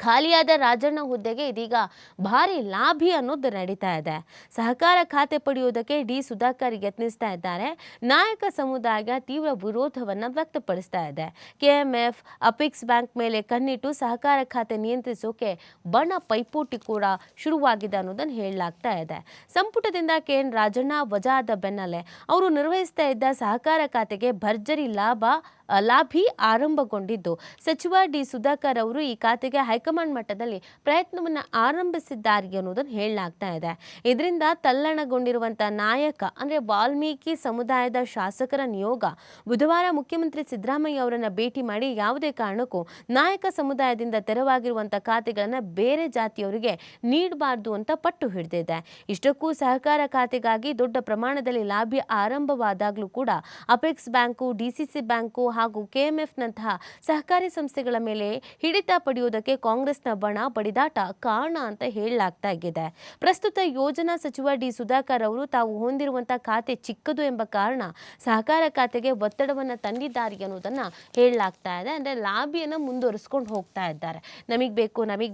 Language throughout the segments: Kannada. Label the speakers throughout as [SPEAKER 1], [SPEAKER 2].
[SPEAKER 1] ಖಾಲಿಯಾದ ರಾಜಣ್ಣ ಹುದ್ದೆಗೆ ಇದೀಗ ಭಾರಿ ಲಾಭಿ ಅನ್ನೋದು ನಡೀತಾ ಇದೆ. ಸಹಕಾರ ಖಾತೆ ಪಡೆಯುವುದಕ್ಕೆ ಡಿ ಸುಧಾಕರ್ ಯತ್ನಿಸ್ತಾ ಇದ್ದಾರೆ. ನಾಯಕ ಸಮುದಾಯ ತೀವ್ರ ವಿರೋಧವನ್ನು ವ್ಯಕ್ತಪಡಿಸ್ತಾ ಇದೆ. ಕೆಎಂಎಫ್, ಅಪಿಕ್ಸ್ ಬ್ಯಾಂಕ್ ಮೇಲೆ ಕಣ್ಣಿಟ್ಟು ಸಹಕಾರ ಖಾತೆ ನಿಯಂತ್ರಿಸೋಕೆ ಬಣ ಪೈಪೋಟಿ ಕೂಡ ಶುರುವಾಗಿದೆ ಅನ್ನೋದನ್ನು ಹೇಳಲಾಗ್ತಾ ಇದೆ. ಸಂಪುಟದಿಂದ ಕೆಎನ್ ರಾಜಣ್ಣ ವಜಾದ ಬೆನ್ನಲ್ಲೇ ಅವರು ನಿರ್ವಹಿಸ್ತಾ ಇದ್ದ ಸಹಕಾರ ಖಾತೆಗೆ ಭರ್ಜರಿ ಲಾಭಿ ಆರಂಭಗೊಂಡಿದ್ದು, ಸಚಿವ ಡಿ ಸುಧಾಕರ್ ಅವರು ಈ ಖಾತೆಗೆ ಹೈಕಮಾಂಡ್ ಮಟ್ಟದಲ್ಲಿ ಪ್ರಯತ್ನವನ್ನು ಆರಂಭಿಸಿದ್ದಾರೆ ಅನ್ನೋದನ್ನು ಹೇಳಲಾಗ್ತಾ ಇದೆ. ಇದರಿಂದ ತಲ್ಲಣಗೊಂಡಿರುವಂತಹ ನಾಯಕ ಅಂದ್ರೆ ವಾಲ್ಮೀಕಿ ಸಮುದಾಯದ ಶಾಸಕರ ನಿಯೋಗ ಬುಧವಾರ ಮುಖ್ಯಮಂತ್ರಿ ಸಿದ್ದರಾಮಯ್ಯ ಅವರನ್ನ ಭೇಟಿ ಮಾಡಿ ಯಾವುದೇ ಕಾರಣಕ್ಕೂ ನಾಯಕ ಸಮುದಾಯದಿಂದ ತೆರವಾಗಿರುವಂತಹ ಖಾತೆಗಳನ್ನ ಬೇರೆ ಜಾತಿಯವರಿಗೆ ನೀಡಬಾರದು ಅಂತ ಪಟ್ಟು ಹಿಡಿದಿದೆ. ಇಷ್ಟಕ್ಕೂ ಸಹಕಾರ ಖಾತೆಗಾಗಿ ದೊಡ್ಡ ಪ್ರಮಾಣದಲ್ಲಿ ಲಾಭಿ ಆರಂಭವಾದಾಗಲೂ ಕೂಡ ಅಪೆಕ್ಸ್ ಬ್ಯಾಂಕು, ಡಿಸಿಸಿ ಬ್ಯಾಂಕು ಹಾಗೂ ಕೆಎಂಎಫ್ನಂತಹ ಸಹಕಾರಿ ಸಂಸ್ಥೆಗಳ ಮೇಲೆ ಹಿಡಿತ ಪಡೆಯುವುದಕ್ಕೆ ಕಾಂಗ್ರೆಸ್ನ ಬಣ ಬಡಿದಾಟ ಕಾರಣ ಅಂತ ಹೇಳಲಾಗ್ತಾ ಇದೆ. ಪ್ರಸ್ತುತ ಯೋಜನಾ ಸಚಿವ ಡಿ ಸುಧಾಕರ್ ಅವರು ತಾವು ಹೊಂದಿರುವಂತಹ ಖಾತೆ ಚಿಕ್ಕದು ಎಂಬ ಕಾರಣ ಸಹಕಾರ ಖಾತೆಗೆ ಒತ್ತಡವನ್ನು ತಂದಿದ್ದಾರೆ ಅನ್ನೋದನ್ನ ಹೇಳಲಾಗ್ತಾ ಇದೆ. ಅಂದ್ರೆ ಲಾಬಿಯನ್ನು ಮುಂದುವರಿಸಿಕೊಂಡು ಹೋಗ್ತಾ ಇದ್ದಾರೆ, ನಮಗ್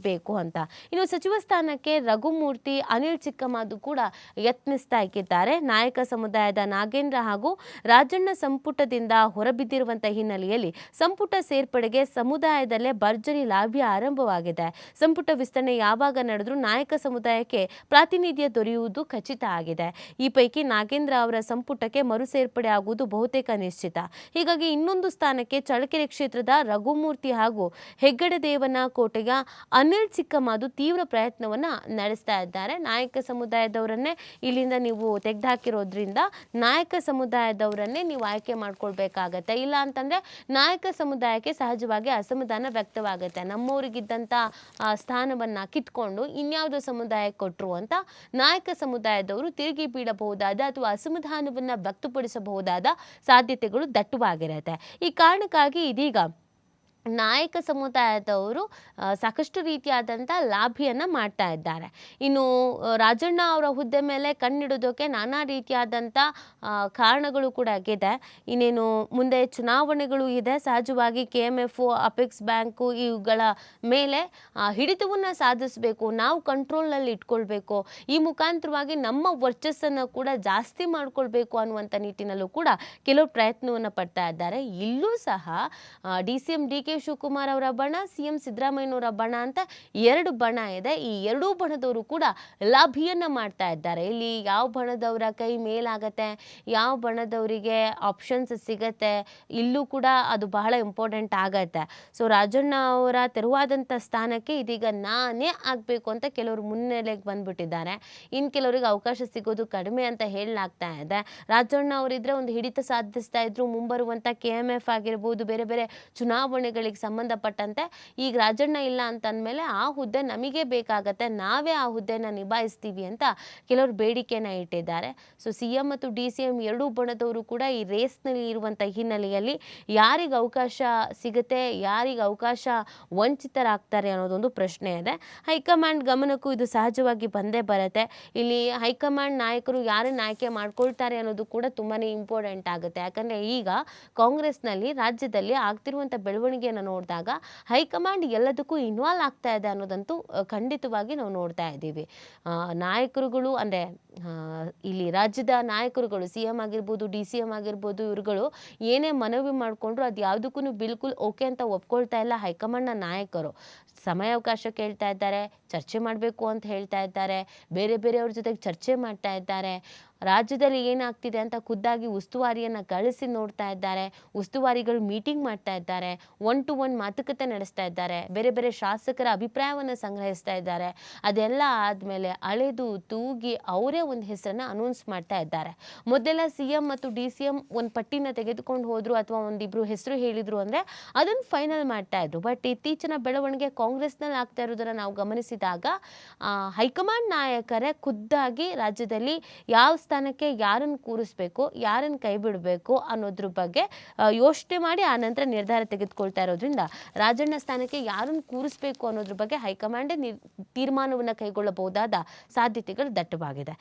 [SPEAKER 1] ಬೇಕು ಅಂತ. ಇನ್ನು ಸಚಿವ ಸ್ಥಾನಕ್ಕೆ ರಘುಮೂರ್ತಿ, ಅನಿಲ್ ಚಿಕ್ಕಮಾದು ಕೂಡ ಯತ್ನಿಸ್ತಾ ಇದ್ದಾರೆ. ನಾಯಕ ಸಮುದಾಯದ ನಾಗೇಂದ್ರ ಹಾಗೂ ರಾಜಣ್ಣ ಸಂಪುಟದಿಂದ ಹೊರಬಿದ್ದಿರುವಂತಹ ಹಿನ್ನೆಲೆಯಲ್ಲಿ ಸಂಪುಟ ಸೇರ್ಪಡೆಗೆ ಸಮುದಾಯದಲ್ಲೇ ಭರ್ಜರಿ ಲಾಭಿ ಆರಂಭವಾಗಿದೆ. ಸಂಪುಟ ವಿಸ್ತರಣೆ ಯಾವಾಗ ನಡೆದರೂ ನಾಯಕ ಸಮುದಾಯಕ್ಕೆ ಪ್ರಾತಿನಿಧ್ಯ ದೊರೆಯುವುದು ಖಚಿತ ಆಗಿದೆ. ಈ ಪೈಕಿ ನಾಗೇಂದ್ರ ಅವರ ಸಂಪುಟಕ್ಕೆ ಮರು ಸೇರ್ಪಡೆ ಆಗುವುದು ಬಹುತೇಕ ನಿಶ್ಚಿತ. ಹೀಗಾಗಿ ಇನ್ನೊಂದು ಸ್ಥಾನಕ್ಕೆ ಚಳ್ಳಕೆರೆ ಕ್ಷೇತ್ರದ ರಘುಮೂರ್ತಿ ಹಾಗೂ ಹೆಗ್ಗಡದೇವನ ಕೋಟೆಯ ಅನಿಲ್ ಚಿಕ್ಕಮಾದು ತೀವ್ರ ಪ್ರಯತ್ನವನ್ನ ನಡೆಸ್ತಾ ಇದ್ದಾರೆ. ನಾಯಕ ಸಮುದಾಯದವರನ್ನೇ ಇಲ್ಲಿಂದ ನೀವು ತೆಗೆದುಹಾಕಿರೋದ್ರಿಂದ ನಾಯಕ ಸಮುದಾಯದವರನ್ನೇ ನೀವು ಆಯ್ಕೆ ಮಾಡ್ಕೊಳ್ಬೇಕಾಗತ್ತೆ. ಇಲ್ಲ ಅಂತಂದ್ರೆ ನಾಯಕ ಸಮುದಾಯಕ್ಕೆ ಸಹಜವಾಗಿ ಅಸಮಾಧಾನ ವ್ಯಕ್ತವಾಗುತ್ತೆ. ನಮ್ಮವರಿಗಿದ್ದಂತ ಸ್ಥಾನವನ್ನ ಕಿತ್ಕೊಂಡು ಇನ್ಯಾವುದೋ ಸಮುದಾಯಕ್ಕೆ ಕೊಟ್ಟರು ಅಂತ ನಾಯಕ ಸಮುದಾಯದವರು ತಿರುಗಿ ಬೀಳಬಹುದಾದ ಅಥವಾ ಅಸಮಾಧಾನವನ್ನ ವ್ಯಕ್ತಪಡಿಸಬಹುದಾದ ಸಾಧ್ಯತೆಗಳು ದಟ್ಟವಾಗಿರುತ್ತೆ. ಈ ಕಾರಣಕ್ಕಾಗಿ ಇದೀಗ ನಾಯಕ ಸಮುದಾಯದವರು ಸಾಕಷ್ಟು ರೀತಿಯಾದಂಥ ಲಾಭಿಯನ್ನು ಮಾಡ್ತಾ ಇದ್ದಾರೆ. ಇನ್ನು ರಾಜಣ್ಣ ಅವರ ಹುದ್ದೆ ಮೇಲೆ ಕಣ್ಣಿಡೋದಕ್ಕೆ ನಾನಾ ರೀತಿಯಾದಂಥ ಕಾರಣಗಳು ಕೂಡ ಇದೆ. ಇನ್ನೇನು ಮುಂದೆ ಚುನಾವಣೆಗಳು ಇದೆ. ಸಹಜವಾಗಿ ಕೆಎಂಎಫ್, ಅಪೆಕ್ಸ್ ಬ್ಯಾಂಕು ಇವುಗಳ ಮೇಲೆ ಹಿಡಿತವನ್ನು ಸಾಧಿಸಬೇಕು, ನಾವು ಕಂಟ್ರೋಲ್ನಲ್ಲಿ ಇಟ್ಕೊಳ್ಬೇಕು, ಈ ಮುಖಾಂತರವಾಗಿ ನಮ್ಮ ವರ್ಚಸ್ಸನ್ನು ಕೂಡ ಜಾಸ್ತಿ ಮಾಡ್ಕೊಳ್ಬೇಕು ಅನ್ನುವಂಥ ನಿಟ್ಟಿನಲ್ಲೂ ಕೂಡ ಕೆಲವು ಪ್ರಯತ್ನವನ್ನು ಪಡ್ತಾ ಇದ್ದಾರೆ. ಇಲ್ಲೂ ಸಹ ಡಿ.ಸಿ.ಎಂ. ಡಿ.ಕೆ. ಶಿವಕುಮಾರ್ ಅವರ ಬಣ, ಸಿಎಂ ಸಿದ್ದರಾಮಯ್ಯನವರ ಬಣ ಅಂತ ಎರಡು ಬಣ ಇದೆ. ಈ ಎರಡೂ ಬಣದವರು ಕೂಡ ಲಾಭಿಯನ್ನ ಮಾಡ್ತಾ ಇದ್ದಾರೆ. ಇಲ್ಲಿ ಯಾವ ಬಣದವರ ಕೈ ಮೇಲಾಗತ್ತೆ, ಯಾವ ಬಣದವರಿಗೆ ಆಪ್ಷನ್ಸ್ ಸಿಗತ್ತೆ, ಇಲ್ಲೂ ಕೂಡ ಅದು ಬಹಳ ಇಂಪಾರ್ಟೆಂಟ್ ಆಗತ್ತೆ. ಸೊ ರಾಜಣ್ಣ ಅವರ ತೆರವಾದಂಥ ಸ್ಥಾನಕ್ಕೆ ಇದೀಗ ನಾನೇ ಆಗಬೇಕು ಅಂತ ಕೆಲವರು ಮುನ್ನೆಲೆಗೆ ಬಂದ್ಬಿಟ್ಟಿದ್ದಾರೆ. ಇನ್ನು ಕೆಲವರಿಗೆ ಅವಕಾಶ ಸಿಗೋದು ಕಡಿಮೆ ಅಂತ ಹೇಳಲಾಗ್ತಾ ಇದೆ. ರಾಜಣ್ಣ ಅವರಿದ್ರೆ ಒಂದು ಹಿಡಿತ ಸಾಧಿಸ್ತಾ ಇದ್ರು. ಮುಂಬರುವಂಥ ಕೆಎಂಎಫ್ ಆಗಿರ್ಬೋದು, ಬೇರೆ ಬೇರೆ ಚುನಾವಣೆಗಳಿಗೆ ಸಂಬಂಧಪಟ್ಟಂತೆ ಈಗ ರಾಜಣ್ಣ ಇಲ್ಲ ಅಂತ ಅಂದಮೇಲೆ ಆ ಹುದ್ದೆ ನಮಗೆ ಬೇಕಾಗತ್ತೆ, ನಾವೇ ಆ ಹುದ್ದೆನ ನಿಭಾಯಿಸ್ತೀವಿ ಅಂತ ಕೆಲವರು ಬೇಡಿಕೆನ ಇಟ್ಟಿದ್ದಾರೆ. ಸೊ ಸಿಎಂ ಮತ್ತು ಡಿ.ಸಿ.ಎಂ ಎರಡೂ ಬಣದವರು ಕೂಡ ಈ ರೇಸ್ನಲ್ಲಿ ಇರುವಂಥ ಹಿನ್ನೆಲೆಯಲ್ಲಿ ಯಾರಿಗೆ ಅವಕಾಶ ಸಿಗುತ್ತೆ, ಯಾರಿಗೆ ಅವಕಾಶ ವಂಚಿತರಾಗ್ತಾರೆ ಅನ್ನೋದೊಂದು ಪ್ರಶ್ನೆ ಇದೆ. ಹೈಕಮಾಂಡ್ ಗಮನಕ್ಕೂ ಇದು ಸಹಜವಾಗಿ ಬಂದೇ ಬರುತ್ತೆ. ಇಲ್ಲಿ ಹೈಕಮಾಂಡ್ ನಾಯಕರು ಯಾರನ್ನ ಆಯ್ಕೆ ಮಾಡ್ಕೊಳ್ತಾರೆ ಅನ್ನೋದು ಕೂಡ ತುಂಬಾನೇ ಇಂಪಾರ್ಟೆಂಟ್ ಆಗುತ್ತೆ. ಯಾಕಂದ್ರೆ ಈಗ ಕಾಂಗ್ರೆಸ್ನಲ್ಲಿ ರಾಜ್ಯದಲ್ಲಿ ಆಗ್ತಿರುವಂಥ ಬೆಳವಣಿಗೆಯನ್ನು ನೋಡಿದಾಗ ಹೈಕಮಾಂಡ್ ಎಲ್ಲದಕ್ಕೂ ಇನ್ವಾಲ್ವ್ ಆಗ್ತಾ ಇದೆ ಅನ್ನೋದಂತೂ ಖಂಡಿತವಾಗಿ ನಾವು ನೋಡ್ತಾ ಇದ್ದೀವಿ. ನಾಯಕರುಗಳು ಅಂದ್ರೆ ಇಲ್ಲಿ ರಾಜ್ಯದ ನಾಯಕರುಗಳು, ಸಿಎಂ ಆಗಿರ್ಬೋದು, ಡಿ.ಸಿ.ಎಂ ಆಗಿರ್ಬೋದು, ಇವ್ರುಗಳು ಏನೇ ಮನವಿ ಮಾಡಿಕೊಂಡ್ರು ಅದು ಯಾವುದಕ್ಕೂ ಬಿಲ್ಕುಲ್ ಓಕೆ ಅಂತ ಒಪ್ಕೊಳ್ತಾ ಇಲ್ಲ. ಹೈಕಮಾಂಡ್ನ ನಾಯಕರು ಸಮಯಾವಕಾಶ ಕೇಳ್ತಾ ಇದ್ದಾರೆ, ಚರ್ಚೆ ಮಾಡಬೇಕು ಅಂತ ಹೇಳ್ತಾ ಇದ್ದಾರೆ, ಬೇರೆ ಬೇರೆಯವ್ರ ಜೊತೆಗೆ ಚರ್ಚೆ ಮಾಡ್ತಾ ಇದ್ದಾರೆ. ರಾಜ್ಯದಲ್ಲಿ ಏನಾಗ್ತಿದೆ ಅಂತ ಖುದ್ದಾಗಿ ಉಸ್ತುವಾರಿಯನ್ನು ಕಳಿಸಿ ನೋಡ್ತಾ ಇದ್ದಾರೆ. ಉಸ್ತುವಾರಿಗಳು ಮೀಟಿಂಗ್ ಮಾಡ್ತಾ ಇದ್ದಾರೆ, 1-to-1 ಮಾತುಕತೆ ನಡೆಸ್ತಾ ಇದ್ದಾರೆ, ಬೇರೆ ಬೇರೆ ಶಾಸಕರ ಅಭಿಪ್ರಾಯವನ್ನು ಸಂಗ್ರಹಿಸ್ತಾ ಇದ್ದಾರೆ. ಅದೆಲ್ಲ ಆದಮೇಲೆ ಅಳೆದು ತೂಗಿ ಅವರೇ ಒಂದು ಹೆಸರನ್ನ ಅನೌನ್ಸ್ ಮಾಡ್ತಾ ಇದ್ದಾರೆ. ಮೊದಲೆಲ್ಲ ಸಿಎಂ ಮತ್ತು ಡಿ.ಸಿ.ಎಂ ಒಂದು ಪಟ್ಟಿನ ತೆಗೆದುಕೊಂಡು ಹೋದ್ರು ಅಥವಾ ಒಂದಿಬ್ರು ಹೆಸರು ಹೇಳಿದ್ರು ಅಂದರೆ ಅದನ್ನು ಫೈನಲ್ ಮಾಡ್ತಾ ಇದ್ರು. ಬಟ್ ಇತ್ತೀಚಿನ ಬೆಳವಣಿಗೆ ಕಾಂಗ್ರೆಸ್ನಲ್ಲಿ ಆಗ್ತಾ ಇರೋದನ್ನು ನಾವು ಗಮನಿಸಿದಾಗ ಹೈಕಮಾಂಡ್ ನಾಯಕರೇ ಖುದ್ದಾಗಿ ರಾಜ್ಯದಲ್ಲಿ ಯಾವ ಸ್ಥಾನಕ್ಕೆ ಯಾರನ್ನು ಕೂರಿಸ್ಬೇಕು, ಯಾರನ್ನು ಕೈ ಬಿಡಬೇಕು ಅನ್ನೋದ್ರ ಬಗ್ಗೆ ಯೋಚನೆ ಮಾಡಿ ಆ ನಂತರ ನಿರ್ಧಾರ ತೆಗೆದುಕೊಳ್ತಾ ಇರೋದ್ರಿಂದ ರಾಜಣ್ಣ ಸ್ಥಾನಕ್ಕೆ ಯಾರನ್ನು ಕೂರಿಸ್ಬೇಕು ಅನ್ನೋದ್ರ ಬಗ್ಗೆ ಹೈಕಮಾಂಡೇ ತೀರ್ಮಾನವನ್ನು ಕೈಗೊಳ್ಳಬಹುದಾದ ಸಾಧ್ಯತೆಗಳು ದಟ್ಟವಾಗಿದೆ.